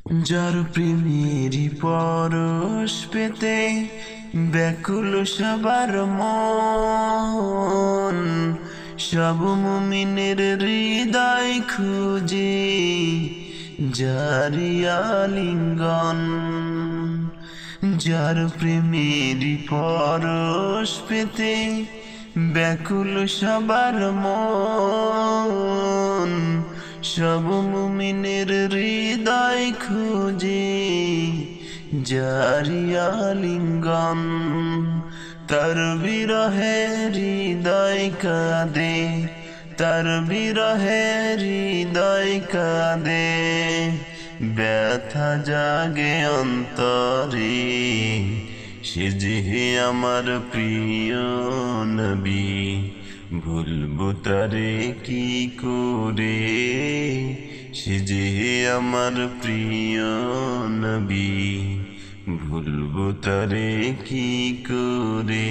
যার প্রেমেরই পরশ পেতে ব্যাকুল সবার মন, সব মুমিনের হৃদয় খুঁজে যারি আলিঙ্গন। যার প্রেমেরই পরশ পেতে ব্যাকুল সবার মন, সব মুমিনের হৃদয় খুঁজে যারি আলিঙ্গন। তার বিরহে হৃদয় কাঁদে, তার বিরহে হৃদয় কাঁদে, ব্যথা জাগে অন্তরে, সে যে আমার প্রিয় নবী, ভুলবো তারে কি করে, সে যে আমার প্রিয় নবী, ভুলবো তারে কি করে।